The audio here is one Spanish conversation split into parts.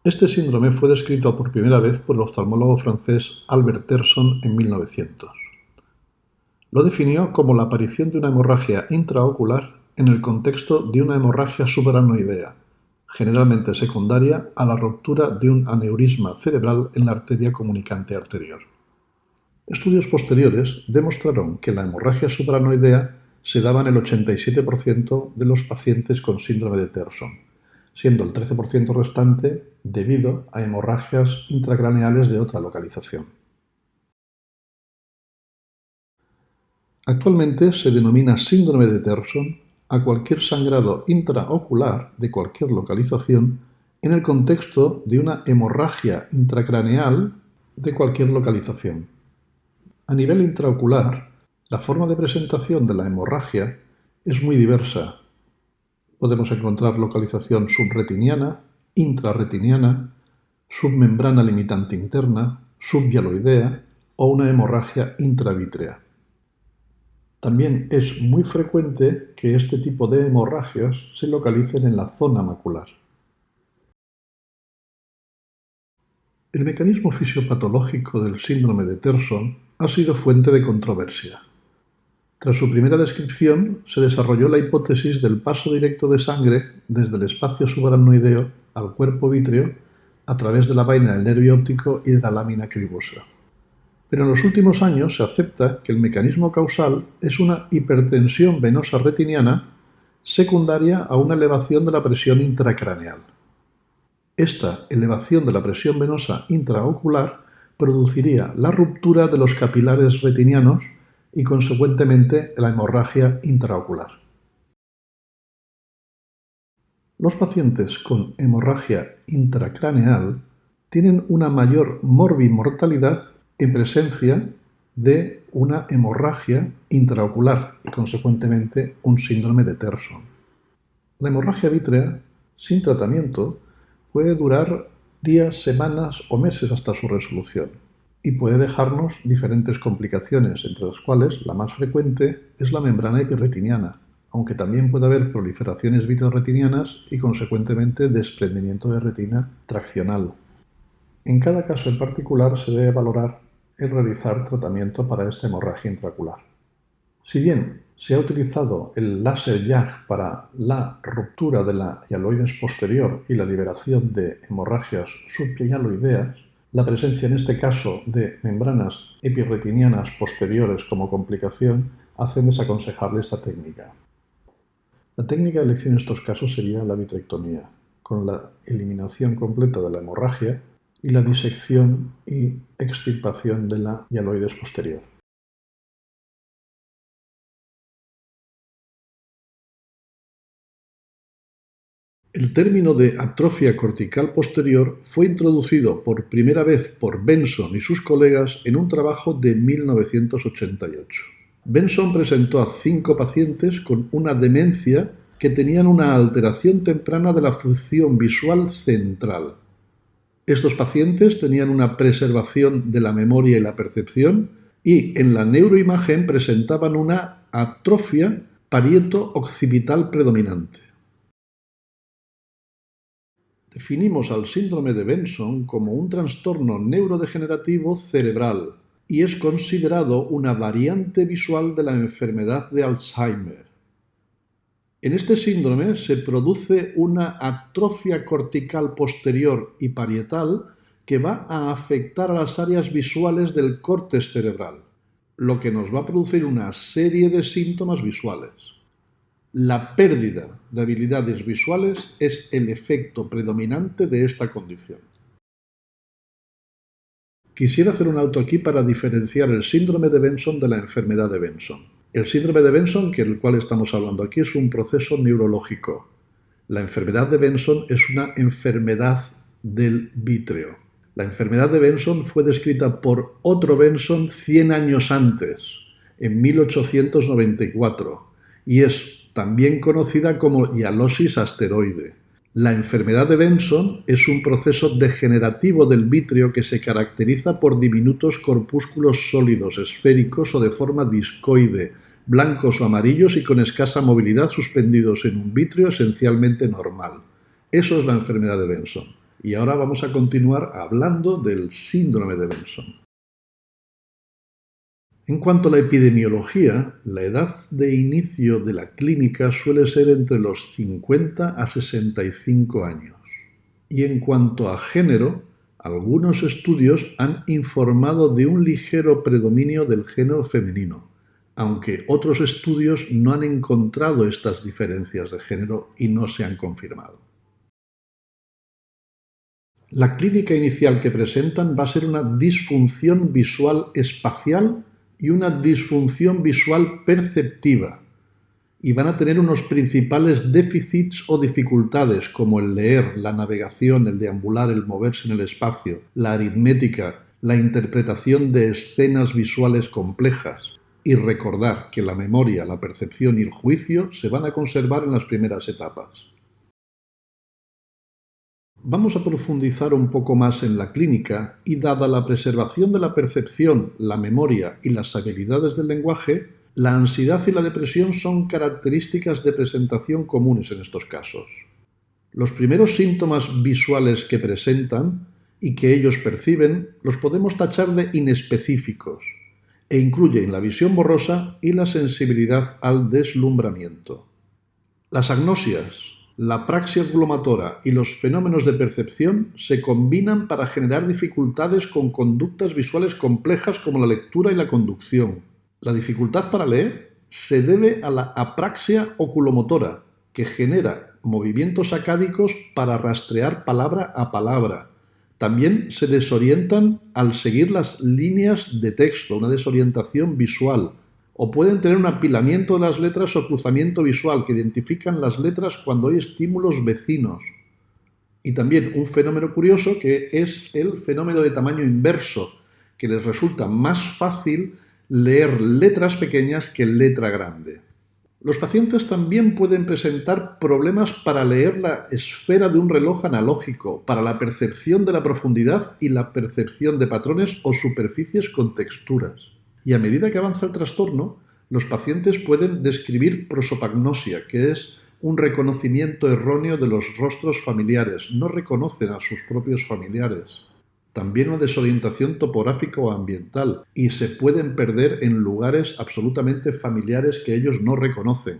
Este síndrome fue descrito por primera vez por el oftalmólogo francés Albert Terson en 1900. Lo definió como la aparición de una hemorragia intraocular en el contexto de una hemorragia subaracnoidea, generalmente secundaria a la ruptura de un aneurisma cerebral en la arteria comunicante arterior. Estudios posteriores demostraron que la hemorragia subaracnoidea se daba en el 87% de los pacientes con síndrome de Terson, siendo el 13% restante debido a hemorragias intracraneales de otra localización. Actualmente se denomina síndrome de Terson a cualquier sangrado intraocular de cualquier localización en el contexto de una hemorragia intracraneal de cualquier localización. A nivel intraocular, la forma de presentación de la hemorragia es muy diversa. Podemos encontrar localización subretiniana, intrarretiniana, submembrana limitante interna, subhialoidea o una hemorragia intravítrea. También es muy frecuente que este tipo de hemorragias se localicen en la zona macular. El mecanismo fisiopatológico del síndrome de Terson ha sido fuente de controversia. Tras su primera descripción, se desarrolló la hipótesis del paso directo de sangre desde el espacio subaracnoideo al cuerpo vítreo a través de la vaina del nervio óptico y de la lámina cribosa. Pero en los últimos años se acepta que el mecanismo causal es una hipertensión venosa retiniana secundaria a una elevación de la presión intracraneal. Esta elevación de la presión venosa intraocular produciría la ruptura de los capilares retinianos y, consecuentemente, la hemorragia intraocular. Los pacientes con hemorragia intracraneal tienen una mayor morbimortalidad en presencia de una hemorragia intraocular y, consecuentemente, un síndrome de Terson. La hemorragia vítrea, sin tratamiento, puede durar días, semanas o meses hasta su resolución y puede dejarnos diferentes complicaciones, entre las cuales la más frecuente es la membrana epirretiniana, aunque también puede haber proliferaciones vitreoretinianas y, consecuentemente, desprendimiento de retina traccional. En cada caso en particular se debe valorar el realizar tratamiento para esta hemorragia intraocular. Si bien se ha utilizado el láser YAG para la ruptura de la hialoides posterior y la liberación de hemorragias subhialoideas, la presencia en este caso de membranas epirretinianas posteriores como complicación hacen desaconsejable esta técnica. La técnica de elección en estos casos sería la vitrectomía, con la eliminación completa de la hemorragia y la disección y extirpación de la hialoides posterior. El término de atrofia cortical posterior fue introducido por primera vez por Benson y sus colegas en un trabajo de 1988. Benson presentó a 5 pacientes con una demencia que tenían una alteración temprana de la función visual central. Estos pacientes tenían una preservación de la memoria y la percepción y en la neuroimagen presentaban una atrofia parieto-occipital predominante. Definimos al síndrome de Benson como un trastorno neurodegenerativo cerebral y es considerado una variante visual de la enfermedad de Alzheimer. En este síndrome se produce una atrofia cortical posterior y parietal que va a afectar a las áreas visuales del córtex cerebral, lo que nos va a producir una serie de síntomas visuales. La pérdida de habilidades visuales es el efecto predominante de esta condición. Quisiera hacer un alto aquí para diferenciar el síndrome de Benson de la enfermedad de Benson. El síndrome de Benson, que del cual estamos hablando aquí, es un proceso neurológico. La enfermedad de Benson es una enfermedad del vítreo. La enfermedad de Benson fue descrita por otro Benson 100 años antes, en 1894, y es también conocida como hialosis asteroide. La enfermedad de Benson es un proceso degenerativo del vítreo que se caracteriza por diminutos corpúsculos sólidos, esféricos o de forma discoide, blancos o amarillos y con escasa movilidad suspendidos en un vítreo esencialmente normal. Eso es la enfermedad de Benson. y ahora vamos a continuar hablando del síndrome de Benson. En cuanto a la epidemiología, la edad de inicio de la clínica suele ser entre los 50 a 65 años. Y en cuanto a género, algunos estudios han informado de un ligero predominio del género femenino, aunque otros estudios no han encontrado estas diferencias de género y no se han confirmado. La clínica inicial que presentan va a ser una disfunción visual espacial y una disfunción visual perceptiva, y van a tener unos principales déficits o dificultades como el leer, la navegación, el deambular, el moverse en el espacio, la aritmética, la interpretación de escenas visuales complejas, y recordar que la memoria, la percepción y el juicio se van a conservar en las primeras etapas. Vamos a profundizar un poco más en la clínica y, dada la preservación de la percepción, la memoria y las habilidades del lenguaje, la ansiedad y la depresión son características de presentación comunes en estos casos. Los primeros síntomas visuales que presentan y que ellos perciben los podemos tachar de inespecíficos e incluyen la visión borrosa y la sensibilidad al deslumbramiento. Las agnosias, la apraxia oculomotora y los fenómenos de percepción se combinan para generar dificultades con conductas visuales complejas como la lectura y la conducción. La dificultad para leer se debe a la apraxia oculomotora, que genera movimientos sacádicos para rastrear palabra a palabra. También se desorientan al seguir las líneas de texto, una desorientación visual. O pueden tener un apilamiento de las letras o cruzamiento visual que identifican las letras cuando hay estímulos vecinos. Y también un fenómeno curioso que es el fenómeno de tamaño inverso, que les resulta más fácil leer letras pequeñas que letra grande. Los pacientes también pueden presentar problemas para leer la esfera de un reloj analógico, para la percepción de la profundidad y la percepción de patrones o superficies con texturas. Y a medida que avanza el trastorno, los pacientes pueden describir prosopagnosia, que es un reconocimiento erróneo de los rostros familiares. No reconocen a sus propios familiares. También una desorientación topográfica o ambiental, y se pueden perder en lugares absolutamente familiares que ellos no reconocen.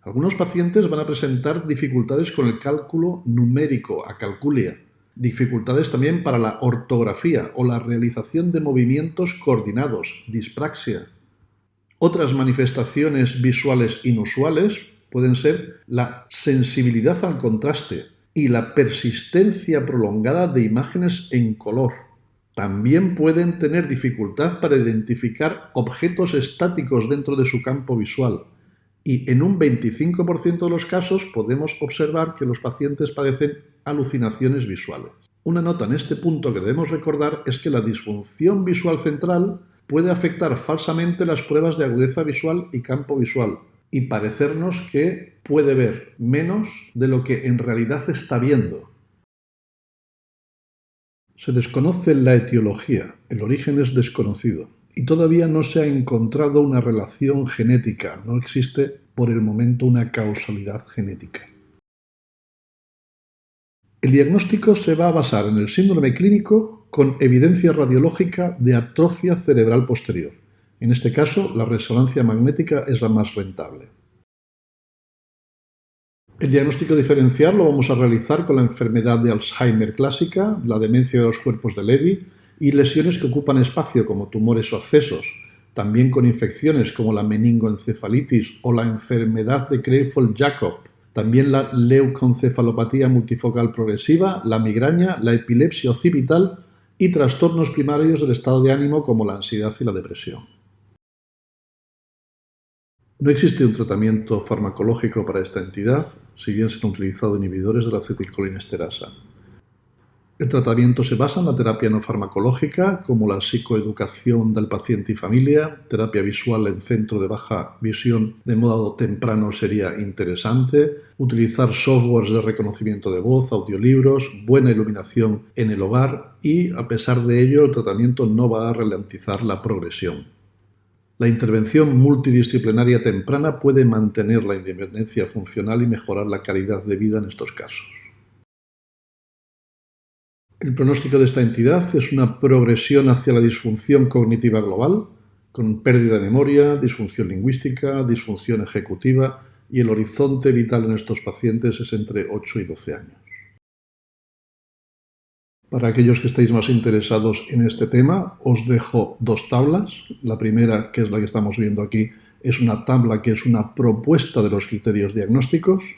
Algunos pacientes van a presentar dificultades con el cálculo numérico, acalculia, dificultades también para la ortografía o la realización de movimientos coordinados, dispraxia. Otras manifestaciones visuales inusuales pueden ser la sensibilidad al contraste y la persistencia prolongada de imágenes en color. También pueden tener dificultad para identificar objetos estáticos dentro de su campo visual. Y en un 25% de los casos podemos observar que los pacientes padecen alucinaciones visuales. Una nota en este punto que debemos recordar es que la disfunción visual central puede afectar falsamente las pruebas de agudeza visual y campo visual, y parecernos que puede ver menos de lo que en realidad está viendo. Se desconoce la etiología, el origen es desconocido, y todavía no se ha encontrado una relación genética, no existe por el momento una causalidad genética. El diagnóstico se va a basar en el síndrome clínico con evidencia radiológica de atrofia cerebral posterior. En este caso, la resonancia magnética es la más rentable. El diagnóstico diferencial lo vamos a realizar con la enfermedad de Alzheimer clásica, la demencia de los cuerpos de Levy y lesiones que ocupan espacio como tumores o abscesos, también con infecciones como la meningoencefalitis o la enfermedad de Creutzfeldt-Jakob, también la leucoencefalopatía multifocal progresiva, la migraña, la epilepsia occipital y trastornos primarios del estado de ánimo como la ansiedad y la depresión. No existe un tratamiento farmacológico para esta entidad, si bien se han utilizado inhibidores de la acetilcolinesterasa. El tratamiento se basa en la terapia no farmacológica, como la psicoeducación del paciente y familia, terapia visual en centro de baja visión de modo temprano sería interesante, utilizar softwares de reconocimiento de voz, audiolibros, buena iluminación en el hogar y, a pesar de ello, el tratamiento no va a ralentizar la progresión. La intervención multidisciplinaria temprana puede mantener la independencia funcional y mejorar la calidad de vida en estos casos. El pronóstico de esta entidad es una progresión hacia la disfunción cognitiva global, con pérdida de memoria, disfunción lingüística, disfunción ejecutiva, y el horizonte vital en estos pacientes es entre 8 y 12 años. Para aquellos que estéis más interesados en este tema, os dejo dos tablas. La primera, que es la que estamos viendo aquí, es una tabla que es una propuesta de los criterios diagnósticos.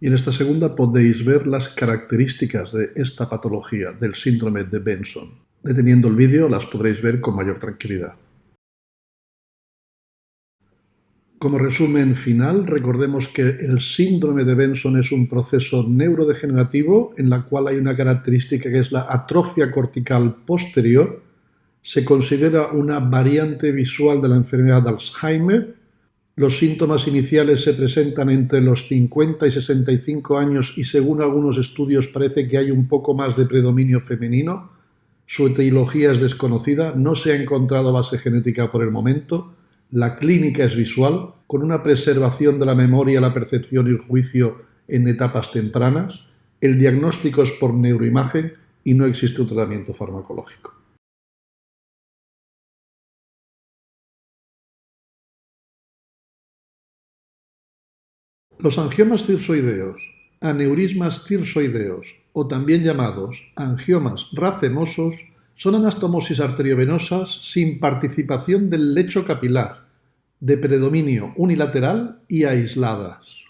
Y en esta segunda podéis ver las características de esta patología, del síndrome de Benson. Deteniendo el vídeo las podréis ver con mayor tranquilidad. Como resumen final, recordemos que el síndrome de Benson es un proceso neurodegenerativo en la cual hay una característica que es la atrofia cortical posterior. Se considera una variante visual de la enfermedad de Alzheimer. Los síntomas iniciales se presentan entre los 50 y 65 años y según algunos estudios parece que hay un poco más de predominio femenino. Su etiología es desconocida, no se ha encontrado base genética por el momento. La clínica es visual, con una preservación de la memoria, la percepción y el juicio en etapas tempranas. El diagnóstico es por neuroimagen y no existe un tratamiento farmacológico. Los angiomas cirsoideos, aneurismas cirsoideos o también llamados angiomas racemosos son anastomosis arteriovenosas sin participación del lecho capilar, de predominio unilateral y aisladas.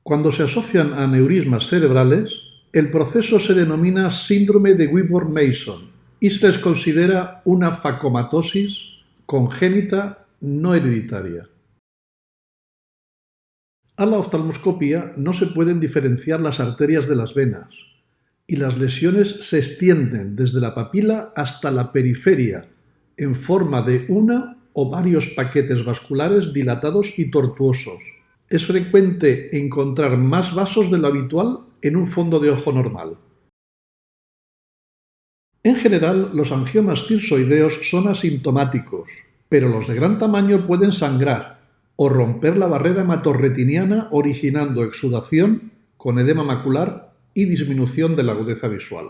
Cuando se asocian a aneurismas cerebrales, el proceso se denomina síndrome de Wiborg-Mason y se les considera una facomatosis congénita no hereditaria. A la oftalmoscopia no se pueden diferenciar las arterias de las venas y las lesiones se extienden desde la papila hasta la periferia en forma de una o varios paquetes vasculares dilatados y tortuosos. Es frecuente encontrar más vasos de lo habitual en un fondo de ojo normal. En general, los angiomas cirsoideos son asintomáticos, pero los de gran tamaño pueden sangrar o romper la barrera hematorretiniana originando exudación con edema macular y disminución de la agudeza visual.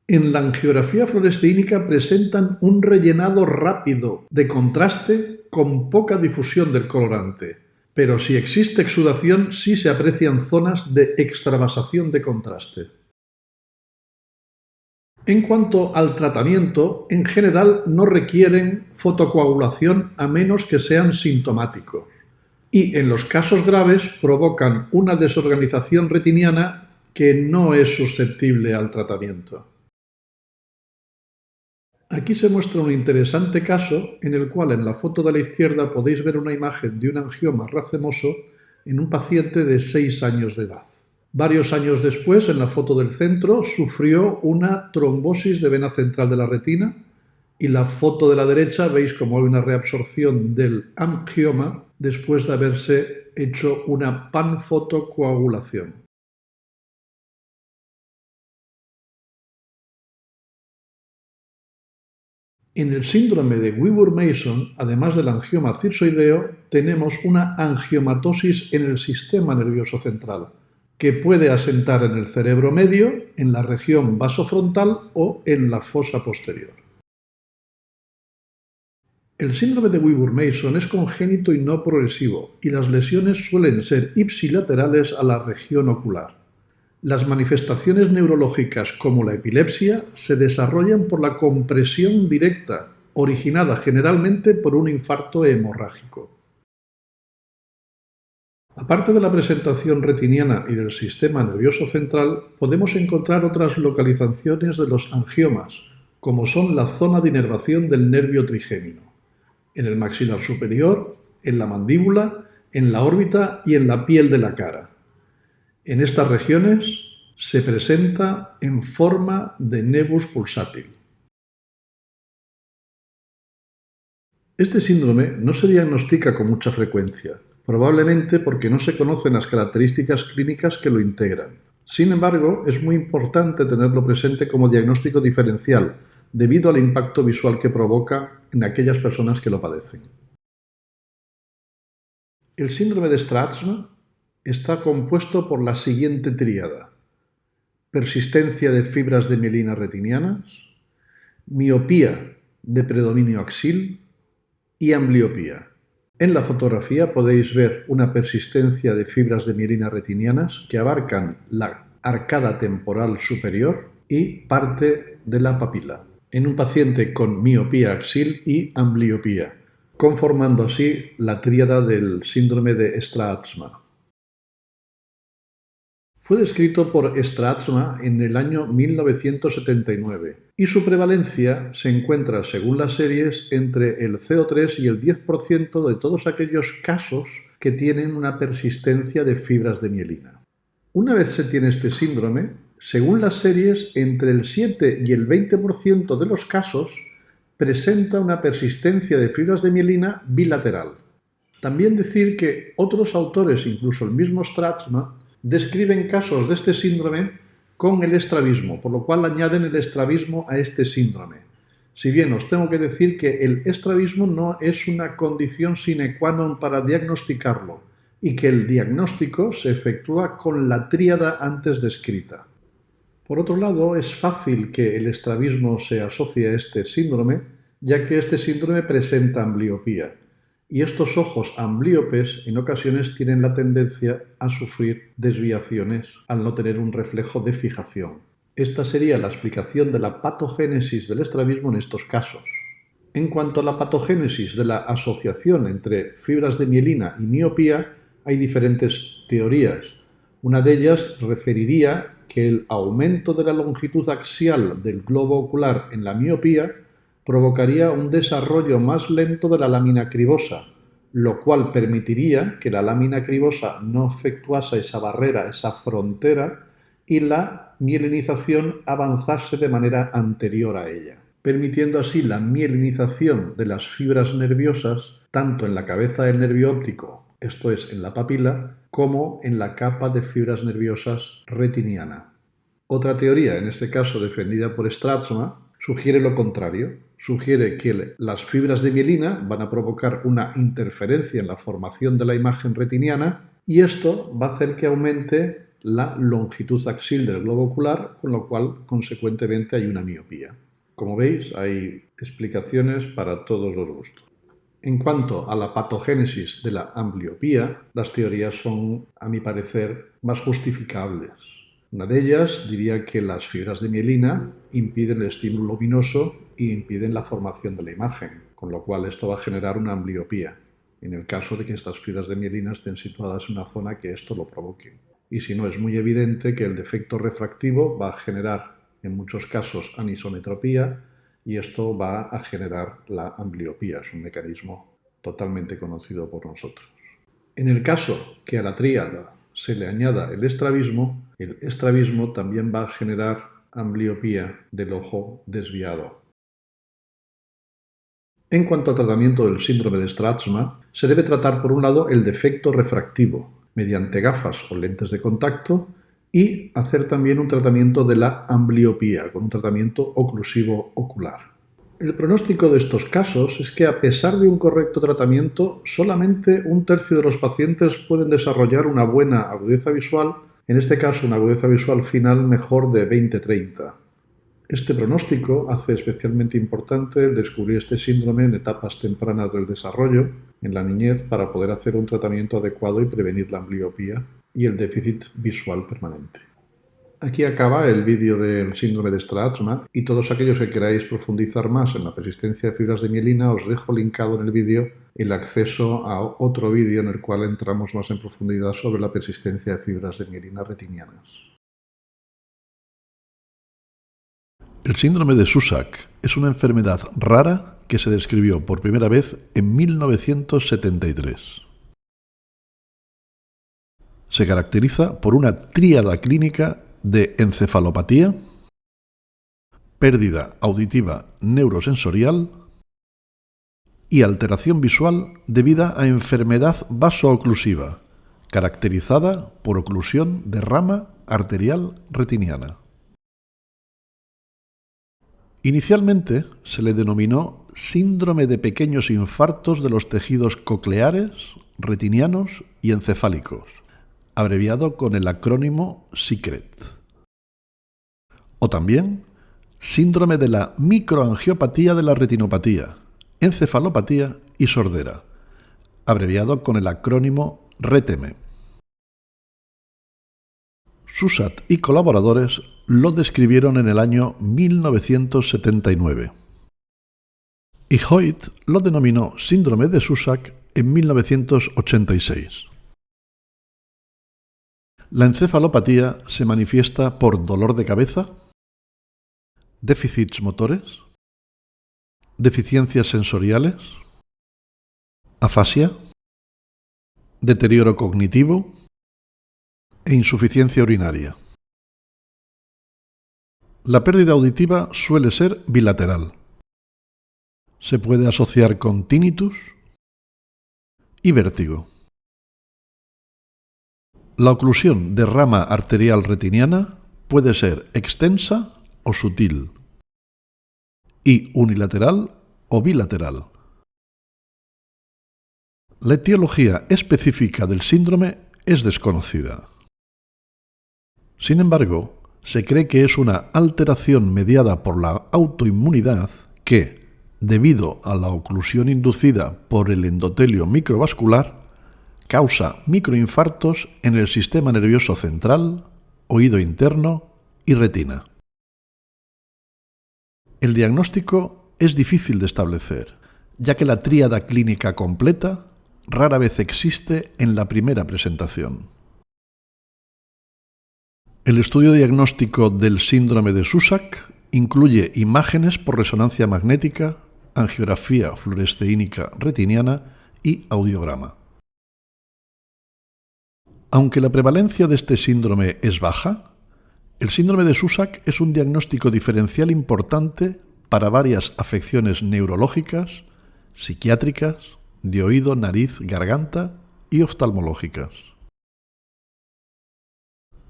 En la angiografía fluoresceínica presentan un rellenado rápido de contraste con poca difusión del colorante, pero si existe exudación sí se aprecian zonas de extravasación de contraste. En cuanto al tratamiento, en general no requieren fotocoagulación a menos que sean sintomáticos y en los casos graves provocan una desorganización retiniana que no es susceptible al tratamiento. Aquí se muestra un interesante caso en el cual en la foto de la izquierda podéis ver una imagen de un angioma racemoso en un paciente de 6 años de edad. Varios años después, en la foto del centro, sufrió una trombosis de vena central de la retina y la foto de la derecha veis como hay una reabsorción del angioma después de haberse hecho una panfotocoagulación. En el síndrome de Wiborg-Mason, además del angioma cirsoideo, tenemos una angiomatosis en el sistema nervioso central, que puede asentar en el cerebro medio, en la región vasofrontal o en la fosa posterior. El síndrome de Wiborg-Mason es congénito y no progresivo, y las lesiones suelen ser ipsilaterales a la región ocular. Las manifestaciones neurológicas como la epilepsia se desarrollan por la compresión directa, originada generalmente por un infarto hemorrágico. Aparte de la presentación retiniana y del sistema nervioso central, podemos encontrar otras localizaciones de los angiomas, como son la zona de inervación del nervio trigémino, en el maxilar superior, en la mandíbula, en la órbita y en la piel de la cara. En estas regiones se presenta en forma de nebus pulsátil. Este síndrome no se diagnostica con mucha frecuencia, probablemente porque no se conocen las características clínicas que lo integran. Sin embargo, es muy importante tenerlo presente como diagnóstico diferencial, debido al impacto visual que provoca en aquellas personas que lo padecen. El síndrome de Straussman está compuesto por la siguiente tríada: persistencia de fibras de mielina retinianas, miopía de predominio axil y ambliopía. En la fotografía podéis ver una persistencia de fibras de mielina retinianas que abarcan la arcada temporal superior y parte de la papila, en un paciente con miopía axil y ambliopía, conformando así la tríada del síndrome de Straatsma. Fue descrito por Straatsma en el año 1979 y su prevalencia se encuentra, según las series, entre el 0,3 y el 10% de todos aquellos casos que tienen una persistencia de fibras de mielina. Una vez se tiene este síndrome, según las series, entre el 7 y el 20% de los casos presenta una persistencia de fibras de mielina bilateral. También decir que otros autores, incluso el mismo Straatsma, describen casos de este síndrome con el estrabismo, por lo cual añaden el estrabismo a este síndrome. Si bien os tengo que decir que el estrabismo no es una condición sine qua non para diagnosticarlo y que el diagnóstico se efectúa con la tríada antes descrita. Por otro lado, es fácil que el estrabismo se asocie a este síndrome, ya que este síndrome presenta ambliopía. Y estos ojos amblíopes en ocasiones tienen la tendencia a sufrir desviaciones al no tener un reflejo de fijación. Esta sería la explicación de la patogénesis del estrabismo en estos casos. En cuanto a la patogénesis de la asociación entre fibras de mielina y miopía, hay diferentes teorías. Una de ellas referiría que el aumento de la longitud axial del globo ocular en la miopía provocaría un desarrollo más lento de la lámina cribosa, lo cual permitiría que la lámina cribosa no efectuase esa barrera, esa frontera, y la mielinización avanzase de manera anterior a ella, permitiendo así la mielinización de las fibras nerviosas tanto en la cabeza del nervio óptico, esto es, en la papila, como en la capa de fibras nerviosas retiniana. Otra teoría, en este caso defendida por Straatsma, sugiere lo contrario. Sugiere que las fibras de mielina van a provocar una interferencia en la formación de la imagen retiniana y esto va a hacer que aumente la longitud axial del globo ocular, con lo cual, consecuentemente, hay una miopía. Como veis, hay explicaciones para todos los gustos. En cuanto a la patogénesis de la ambliopía, las teorías son, a mi parecer, más justificables. Una de ellas diría que las fibras de mielina impiden el estímulo luminoso y impiden la formación de la imagen, con lo cual esto va a generar una ambliopía, en el caso de que estas fibras de mielina estén situadas en una zona que esto lo provoque. Y si no, es muy evidente que el defecto refractivo va a generar, en muchos casos, anisometropía y esto va a generar la ambliopía. Es un mecanismo totalmente conocido por nosotros. En el caso que a la tríada se le añada el estrabismo también va a generar ambliopía del ojo desviado. En cuanto al tratamiento del síndrome de Straatsma, se debe tratar por un lado el defecto refractivo, mediante gafas o lentes de contacto, y hacer también un tratamiento de la ambliopía, con un tratamiento oclusivo ocular. El pronóstico de estos casos es que, a pesar de un correcto tratamiento, solamente 1/3 de los pacientes pueden desarrollar una buena agudeza visual, en este caso una agudeza visual final mejor de 20/30. Este pronóstico hace especialmente importante el descubrir este síndrome en etapas tempranas del desarrollo, en la niñez, para poder hacer un tratamiento adecuado y prevenir la ambliopía y el déficit visual permanente. Aquí acaba el vídeo del síndrome de Straatsma y todos aquellos que queráis profundizar más en la persistencia de fibras de mielina os dejo linkado en el vídeo el acceso a otro vídeo en el cual entramos más en profundidad sobre la persistencia de fibras de mielina retinianas. El síndrome de Susak es una enfermedad rara que se describió por primera vez en 1973. Se caracteriza por una tríada clínica de encefalopatía, pérdida auditiva neurosensorial y alteración visual debida a enfermedad vasooclusiva, caracterizada por oclusión de rama arterial retiniana. Inicialmente se le denominó síndrome de pequeños infartos de los tejidos cocleares, retinianos y encefálicos, abreviado con el acrónimo SECRET. O también síndrome de la microangiopatía de la retinopatía, encefalopatía y sordera, abreviado con el acrónimo RETEME. Susak y colaboradores lo describieron en el año 1979. Y Hoyt lo denominó síndrome de Susak en 1986. La encefalopatía se manifiesta por dolor de cabeza, déficits motores, deficiencias sensoriales, afasia, deterioro cognitivo e insuficiencia urinaria. La pérdida auditiva suele ser bilateral. Se puede asociar con tinnitus y vértigo. La oclusión de rama arterial retiniana puede ser extensa o sutil, y unilateral o bilateral. La etiología específica del síndrome es desconocida. Sin embargo, se cree que es una alteración mediada por la autoinmunidad que, debido a la oclusión inducida por el endotelio microvascular, causa microinfartos en el sistema nervioso central, oído interno y retina. El diagnóstico es difícil de establecer, ya que la tríada clínica completa rara vez existe en la primera presentación. El estudio diagnóstico del síndrome de Susak incluye imágenes por resonancia magnética, angiografía fluoresceínica retiniana y audiograma. Aunque la prevalencia de este síndrome es baja, el síndrome de Susak es un diagnóstico diferencial importante para varias afecciones neurológicas, psiquiátricas, de oído, nariz, garganta y oftalmológicas.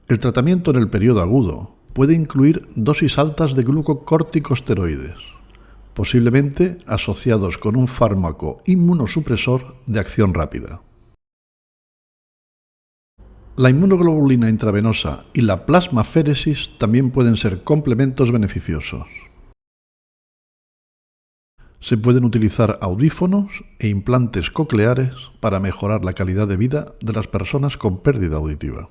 El tratamiento en el periodo agudo puede incluir dosis altas de glucocorticosteroides, posiblemente asociados con un fármaco inmunosupresor de acción rápida. La inmunoglobulina intravenosa y la plasmaféresis también pueden ser complementos beneficiosos. Se pueden utilizar audífonos e implantes cocleares para mejorar la calidad de vida de las personas con pérdida auditiva.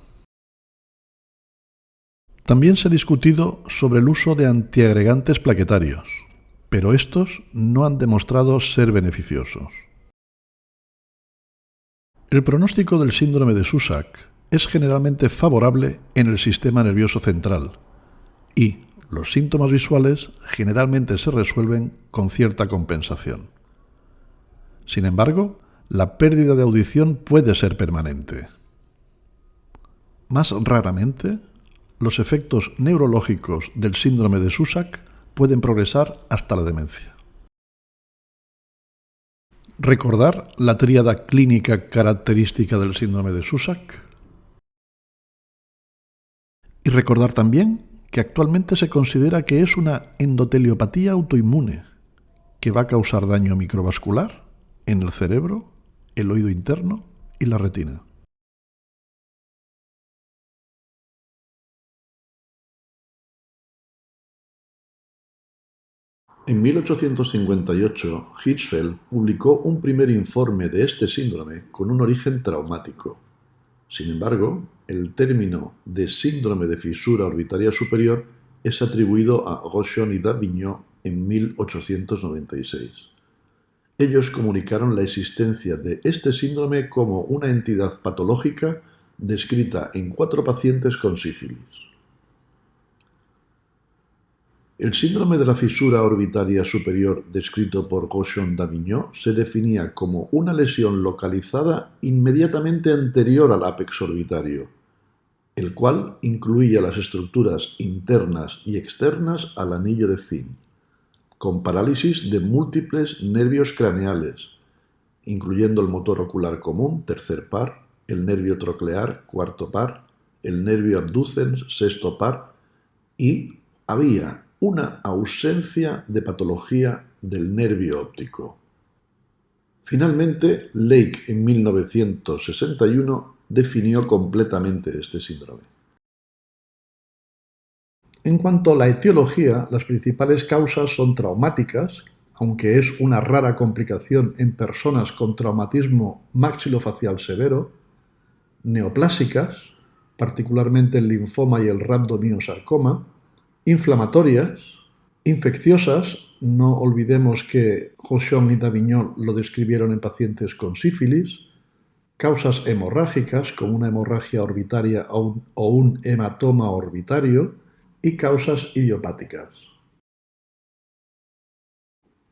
También se ha discutido sobre el uso de antiagregantes plaquetarios, pero estos no han demostrado ser beneficiosos. El pronóstico del síndrome de Susak es generalmente favorable en el sistema nervioso central y los síntomas visuales generalmente se resuelven con cierta compensación. Sin embargo, la pérdida de audición puede ser permanente. Más raramente, los efectos neurológicos del síndrome de Susak pueden progresar hasta la demencia. Recordar la tríada clínica característica del síndrome de Susak. Y recordar también que actualmente se considera que es una endoteliopatía autoinmune que va a causar daño microvascular en el cerebro, el oído interno y la retina. En 1858, Hirschfeld publicó un primer informe de este síndrome con un origen traumático. Sin embargo, el término de síndrome de fisura orbitaria superior es atribuido a Rochon y Davignon en 1896. Ellos comunicaron la existencia de este síndrome como una entidad patológica descrita en 4 pacientes con sífilis. El síndrome de la fisura orbitaria superior descrito por Rochon-Davignon se definía como una lesión localizada inmediatamente anterior al ápex orbitario, el cual incluía las estructuras internas y externas al anillo de Zinc, con parálisis de múltiples nervios craneales, incluyendo el motor ocular común, tercer par, el nervio troclear, cuarto par, el nervio abducens, sexto par, y había una ausencia de patología del nervio óptico. Finalmente, Lake en 1961 definió completamente este síndrome. En cuanto a la etiología, las principales causas son traumáticas, aunque es una rara complicación en personas con traumatismo maxilofacial severo, neoplásicas, particularmente el linfoma y el rhabdomyosarcoma, inflamatorias, infecciosas, no olvidemos que Jochon y Davignon lo describieron en pacientes con sífilis, causas hemorrágicas como una hemorragia orbitaria o un hematoma orbitario y causas idiopáticas.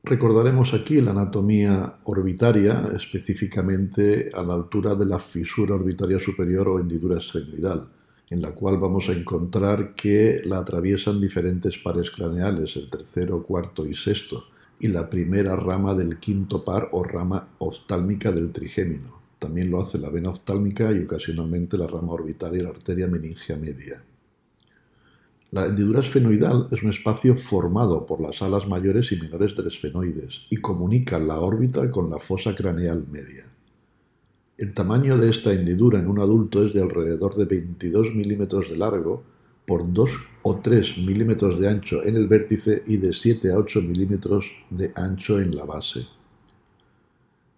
Recordaremos aquí la anatomía orbitaria, específicamente a la altura de la fisura orbitaria superior o hendidura esfenoidal, en la cual vamos a encontrar que la atraviesan diferentes pares craneales, el tercero, cuarto y sexto, y la primera rama del quinto par o rama oftálmica del trigémino. También lo hace la vena oftálmica y ocasionalmente la rama orbitaria y la arteria meningia media. La hendidura esfenoidal es un espacio formado por las alas mayores y menores del esfenoides y comunica la órbita con la fosa craneal media. El tamaño de esta hendidura en un adulto es de alrededor de 22 milímetros de largo por 2 o 3 milímetros de ancho en el vértice y de 7 a 8 milímetros de ancho en la base.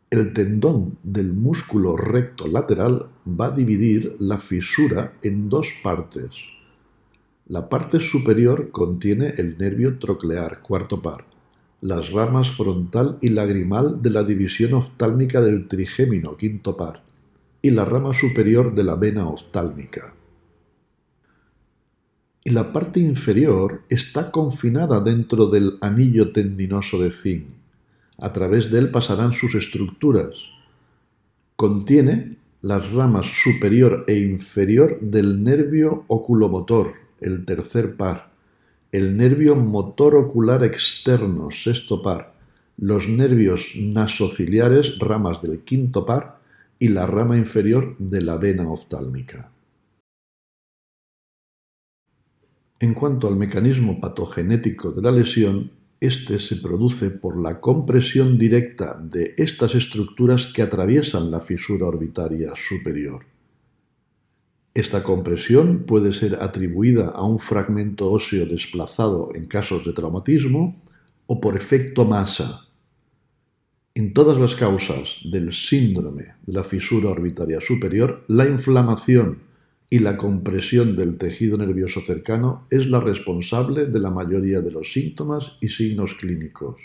El tendón del músculo recto lateral va a dividir la fisura en dos partes. La parte superior contiene el nervio troclear, cuarto par, las ramas frontal y lagrimal de la división oftálmica del trigémino, quinto par, y la rama superior de la vena oftálmica. Y la parte inferior está confinada dentro del anillo tendinoso de Zinc. A través de él pasarán sus estructuras. Contiene las ramas superior e inferior del nervio oculomotor, el tercer par, el nervio motor ocular externo, sexto par, los nervios nasociliares, ramas del quinto par, y la rama inferior de la vena oftálmica. En cuanto al mecanismo patogenético de la lesión, este se produce por la compresión directa de estas estructuras que atraviesan la fisura orbitaria superior. Esta compresión puede ser atribuida a un fragmento óseo desplazado en casos de traumatismo o por efecto masa. En todas las causas del síndrome de la fisura orbitaria superior, la inflamación y la compresión del tejido nervioso cercano es la responsable de la mayoría de los síntomas y signos clínicos.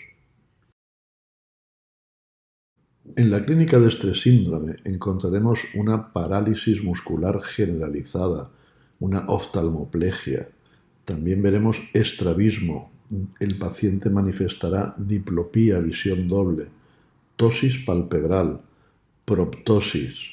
En la clínica de este síndrome encontraremos una parálisis muscular generalizada, una oftalmoplegia. También veremos estrabismo. El paciente manifestará diplopía, visión doble, ptosis palpebral, proptosis,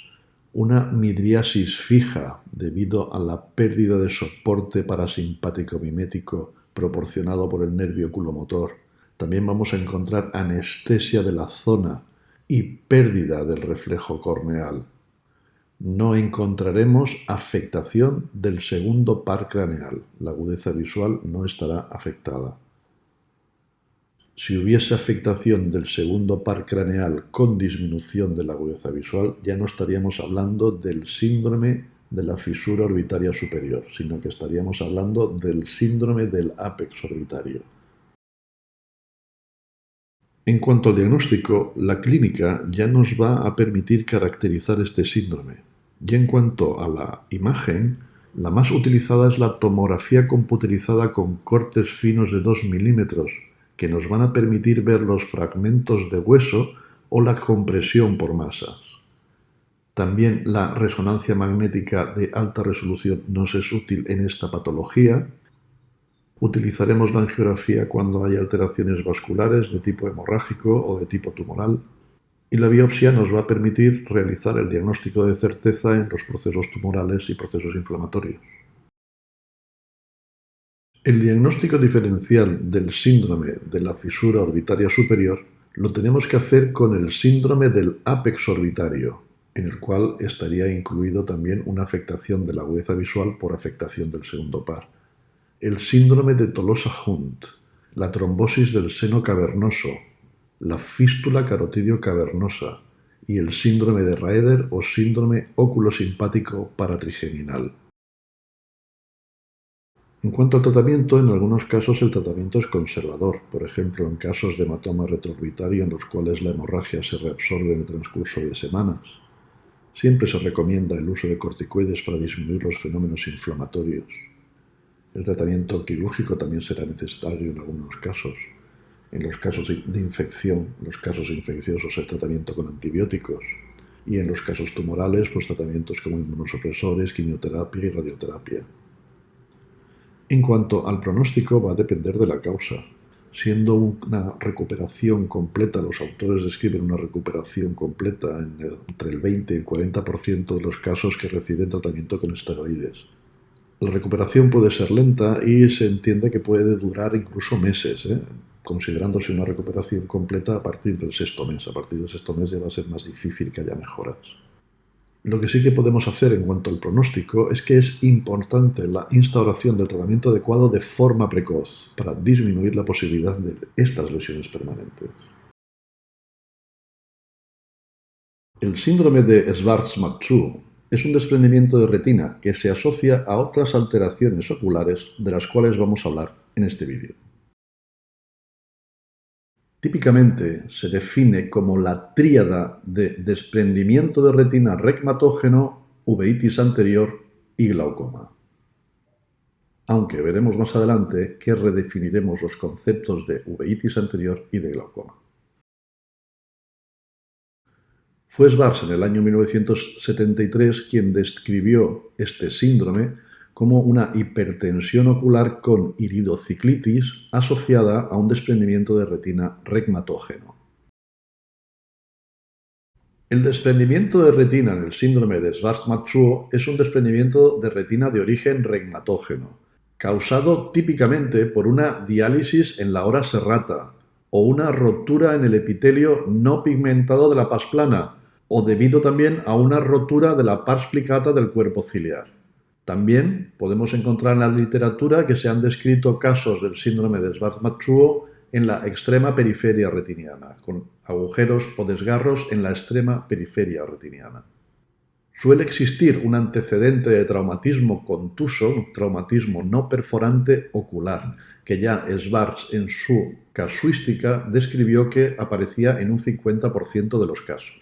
una midriasis fija debido a la pérdida de soporte parasimpático mimético proporcionado por el nervio oculomotor. También vamos a encontrar anestesia de la zona y pérdida del reflejo corneal. No encontraremos afectación del segundo par craneal. La agudeza visual no estará afectada. Si hubiese afectación del segundo par craneal con disminución de la agudeza visual, ya no estaríamos hablando del síndrome de la fisura orbitaria superior, sino que estaríamos hablando del síndrome del ápex orbitario. En cuanto al diagnóstico, la clínica ya nos va a permitir caracterizar este síndrome. Y en cuanto a la imagen, la más utilizada es la tomografía computerizada con cortes finos de 2 milímetros, que nos van a permitir ver los fragmentos de hueso o la compresión por masas. También la resonancia magnética de alta resolución nos es útil en esta patología. Utilizaremos la angiografía cuando hay alteraciones vasculares de tipo hemorrágico o de tipo tumoral. Y la biopsia nos va a permitir realizar el diagnóstico de certeza en los procesos tumorales y procesos inflamatorios. El diagnóstico diferencial del síndrome de la fisura orbitaria superior lo tenemos que hacer con el síndrome del ápex orbitario, en el cual estaría incluido también una afectación de la agudeza visual por afectación del segundo par. El síndrome de Tolosa-Hunt, la trombosis del seno cavernoso, la fístula carotidio cavernosa y el síndrome de Raeder o síndrome oculosimpático paratrigeminal. En cuanto al tratamiento, en algunos casos el tratamiento es conservador, por ejemplo en casos de hematoma retroorbitario en los cuales la hemorragia se reabsorbe en el transcurso de semanas. Siempre se recomienda el uso de corticoides para disminuir los fenómenos inflamatorios. El tratamiento quirúrgico también será necesario en algunos casos. En los casos de infección, los casos infecciosos, el tratamiento con antibióticos. Y en los casos tumorales, pues tratamientos como inmunosupresores, quimioterapia y radioterapia. En cuanto al pronóstico, va a depender de la causa. Siendo una recuperación completa, los autores describen una recuperación completa entre el 20 y el 40% de los casos que reciben tratamiento con esteroides. La recuperación puede ser lenta y se entiende que puede durar incluso meses, considerándose una recuperación completa a partir del sexto mes. A partir del sexto mes ya va a ser más difícil que haya mejoras. Lo que sí que podemos hacer en cuanto al pronóstico es que es importante la instauración del tratamiento adecuado de forma precoz para disminuir la posibilidad de estas lesiones permanentes. El síndrome de Schwarz-Matsou es un desprendimiento de retina que se asocia a otras alteraciones oculares de las cuales vamos a hablar en este vídeo. Típicamente se define como la tríada de desprendimiento de retina regmatógeno, uveitis anterior y glaucoma. Aunque veremos más adelante que redefiniremos los conceptos de uveitis anterior y de glaucoma. Fue Schwarz en el año 1973 quien describió este síndrome como una hipertensión ocular con iridociclitis asociada a un desprendimiento de retina regmatógeno. El desprendimiento de retina en el síndrome de Schwarz-Matsou es un desprendimiento de retina de origen regmatógeno, causado típicamente por una diálisis en la hora serrata o una rotura en el epitelio no pigmentado de la pars plana, o debido también a una rotura de la pars plicata del cuerpo ciliar. También podemos encontrar en la literatura que se han descrito casos del síndrome de Schwarz-Matsou en la extrema periferia retiniana, con agujeros o desgarros en la extrema periferia retiniana. Suele existir un antecedente de traumatismo contuso, un traumatismo no perforante ocular, que ya Schwarz en su casuística describió que aparecía en un 50% de los casos.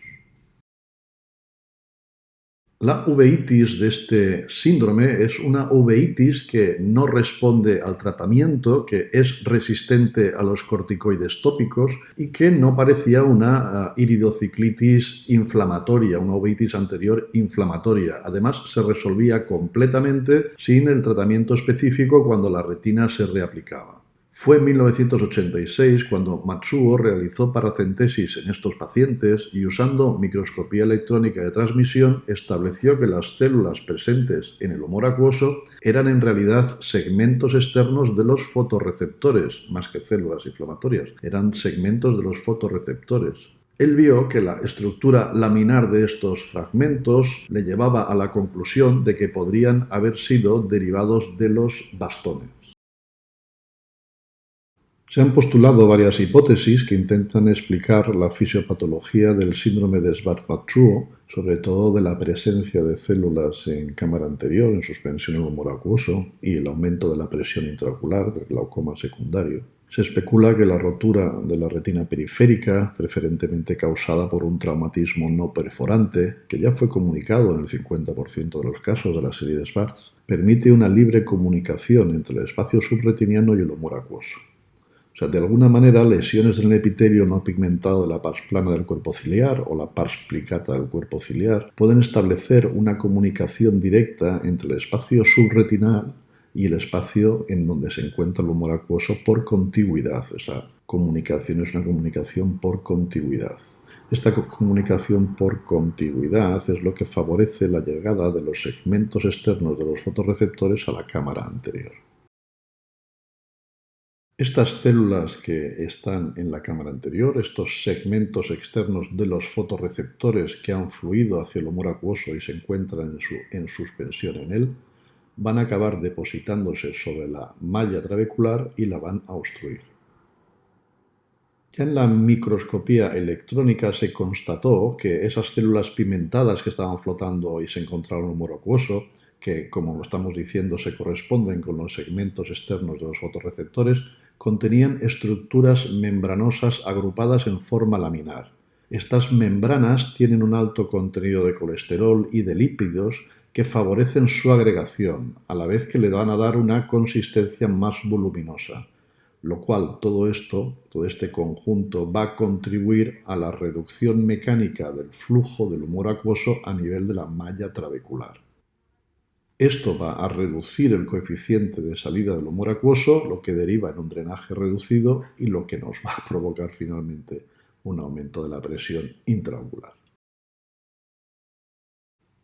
La uveitis de este síndrome es una uveitis que no responde al tratamiento, que es resistente a los corticoides tópicos y que no parecía una iridociclitis inflamatoria, una uveitis anterior inflamatoria. Además, se resolvía completamente sin el tratamiento específico cuando la retina se reaplicaba. Fue en 1986 cuando Matsuo realizó paracentesis en estos pacientes y usando microscopía electrónica de transmisión estableció que las células presentes en el humor acuoso eran en realidad segmentos externos de los fotorreceptores, más que células inflamatorias, eran segmentos de los fotorreceptores. Él vio que la estructura laminar de estos fragmentos le llevaba a la conclusión de que podrían haber sido derivados de los bastones. Se han postulado varias hipótesis que intentan explicar la fisiopatología del síndrome de Schwarz-Matsou, sobre todo de la presencia de células en cámara anterior, en suspensión en el humor acuoso, y el aumento de la presión intraocular del glaucoma secundario. Se especula que la rotura de la retina periférica, preferentemente causada por un traumatismo no perforante, que ya fue comunicado en el 50% de los casos de la serie de Schwarz, permite una libre comunicación entre el espacio subretiniano y el humor acuoso. O sea, de alguna manera, lesiones en el epitelio no pigmentado de la pars plana del cuerpo ciliar o la pars plicata del cuerpo ciliar pueden establecer una comunicación directa entre el espacio subretinal y el espacio en donde se encuentra el humor acuoso por contigüidad. Esa comunicación es una comunicación por contigüidad. Esta comunicación por contigüidad es lo que favorece la llegada de los segmentos externos de los fotorreceptores a la cámara anterior. Estas células que están en la cámara anterior, estos segmentos externos de los fotorreceptores que han fluido hacia el humor acuoso y se encuentran en suspensión en él, van a acabar depositándose sobre la malla trabecular y la van a obstruir. Ya en la microscopía electrónica se constató que esas células pigmentadas que estaban flotando y se encontraron en un humor acuoso, que como estamos diciendo se corresponden con los segmentos externos de los fotorreceptores, contenían estructuras membranosas agrupadas en forma laminar. Estas membranas tienen un alto contenido de colesterol y de lípidos que favorecen su agregación, a la vez que le van a dar una consistencia más voluminosa, lo cual todo este conjunto va a contribuir a la reducción mecánica del flujo del humor acuoso a nivel de la malla trabecular. Esto va a reducir el coeficiente de salida del humor acuoso, lo que deriva en un drenaje reducido y lo que nos va a provocar finalmente un aumento de la presión intraocular.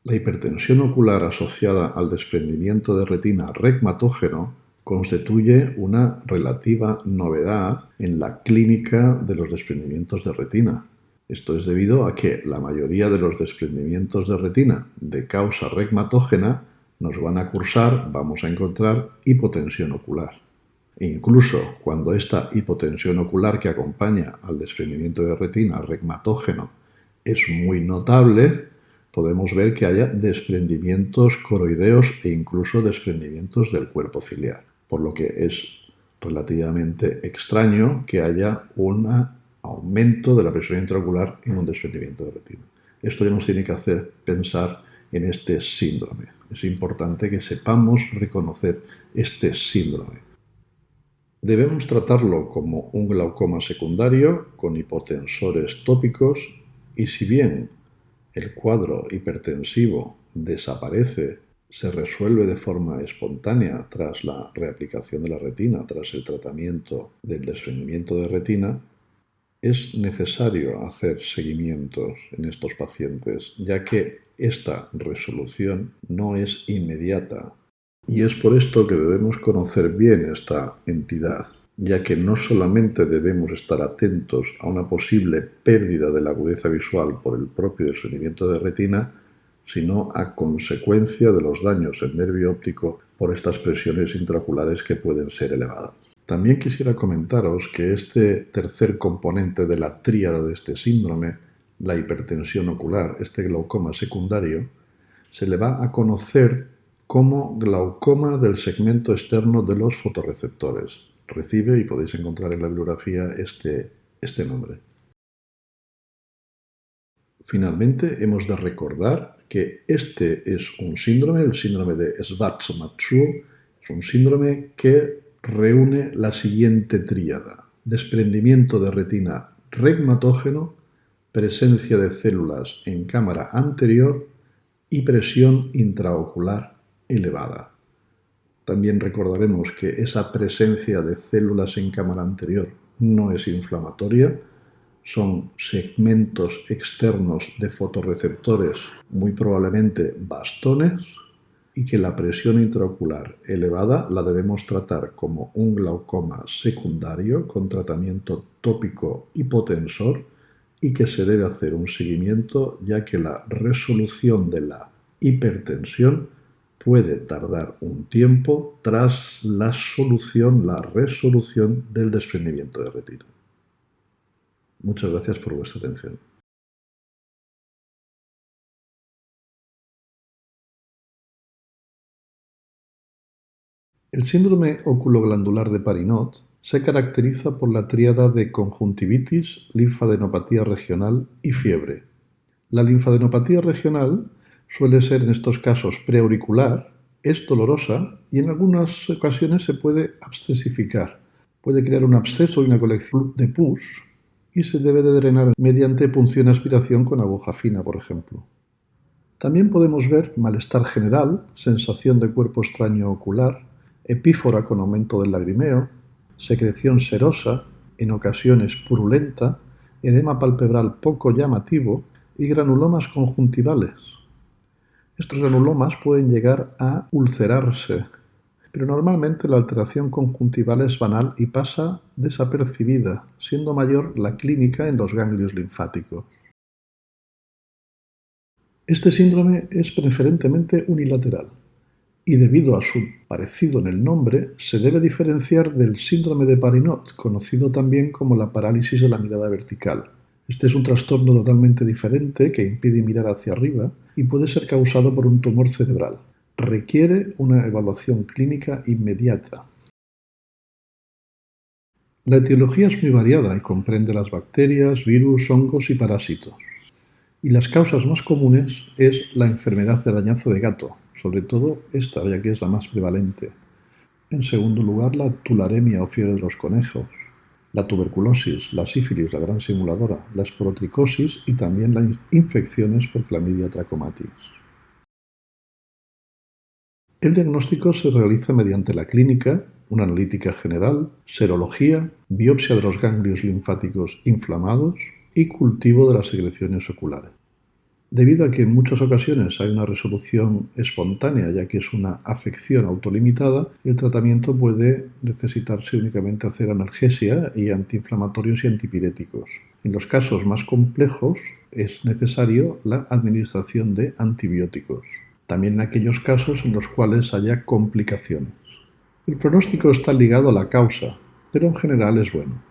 La hipertensión ocular asociada al desprendimiento de retina regmatógeno constituye una relativa novedad en la clínica de los desprendimientos de retina. Esto es debido a que la mayoría de los desprendimientos de retina de causa regmatógena nos van a cursar, vamos a encontrar, hipotensión ocular. E incluso cuando esta hipotensión ocular que acompaña al desprendimiento de retina regmatógeno es muy notable, podemos ver que haya desprendimientos coroideos e incluso desprendimientos del cuerpo ciliar, por lo que es relativamente extraño que haya un aumento de la presión intraocular en un desprendimiento de retina. Esto ya nos tiene que hacer pensar en este síndrome. Es importante que sepamos reconocer este síndrome. Debemos tratarlo como un glaucoma secundario con hipotensores tópicos y si bien el cuadro hipertensivo desaparece, se resuelve de forma espontánea tras la reaplicación de la retina, tras el tratamiento del desprendimiento de retina, es necesario hacer seguimientos en estos pacientes, ya que esta resolución no es inmediata. Y es por esto que debemos conocer bien esta entidad, ya que no solamente debemos estar atentos a una posible pérdida de la agudeza visual por el propio desprendimiento de retina, sino a consecuencia de los daños en nervio óptico por estas presiones intraoculares que pueden ser elevadas. También quisiera comentaros que este tercer componente de la tríada de este síndrome, la hipertensión ocular, este glaucoma secundario, se le va a conocer como glaucoma del segmento externo de los fotorreceptores. Recibe, y podéis encontrar en la bibliografía, este nombre. Finalmente, hemos de recordar que este es un síndrome, el síndrome de Schwarz-Matsuo, es un síndrome que reúne la siguiente tríada: desprendimiento de retina regmatógeno, presencia de células en cámara anterior y presión intraocular elevada. También recordaremos que esa presencia de células en cámara anterior no es inflamatoria, son segmentos externos de fotorreceptores, muy probablemente bastones, y que la presión intraocular elevada la debemos tratar como un glaucoma secundario con tratamiento tópico hipotensor y que se debe hacer un seguimiento ya que la resolución de la hipertensión puede tardar un tiempo tras la resolución del desprendimiento de retina. Muchas gracias por vuestra atención. El síndrome oculoglandular de Parinot se caracteriza por la tríada de conjuntivitis, linfadenopatía regional y fiebre. La linfadenopatía regional suele ser en estos casos preauricular, es dolorosa y en algunas ocasiones se puede abscesificar. Puede crear un absceso y una colección de pus y se debe de drenar mediante punción y aspiración con aguja fina, por ejemplo. También podemos ver malestar general, sensación de cuerpo extraño ocular, epífora con aumento del lagrimeo, secreción serosa, en ocasiones purulenta, edema palpebral poco llamativo y granulomas conjuntivales. Estos granulomas pueden llegar a ulcerarse, pero normalmente la alteración conjuntival es banal y pasa desapercibida, siendo mayor la clínica en los ganglios linfáticos. Este síndrome es preferentemente unilateral. y debido a su parecido en el nombre, se debe diferenciar del síndrome de Parinot, conocido también como la parálisis de la mirada vertical. Este es un trastorno totalmente diferente que impide mirar hacia arriba y puede ser causado por un tumor cerebral. Requiere una evaluación clínica inmediata. La etiología es muy variada y comprende las bacterias, virus, hongos y parásitos. Y las causas más comunes es la enfermedad del arañazo de gato, sobre todo esta, ya que es la más prevalente. En segundo lugar, la tularemia o fiebre de los conejos, la tuberculosis, la sífilis, la gran simuladora, la esporotricosis y también las infecciones por Clamidia trachomatis. El diagnóstico se realiza mediante la clínica, una analítica general, serología, biopsia de los ganglios linfáticos inflamados y cultivo de las secreciones oculares. Debido a que en muchas ocasiones hay una resolución espontánea, ya que es una afección autolimitada, el tratamiento puede necesitarse únicamente hacer analgesia y antiinflamatorios y antipiréticos. En los casos más complejos es necesario la administración de antibióticos, también en aquellos casos en los cuales haya complicaciones. El pronóstico está ligado a la causa, pero en general es bueno.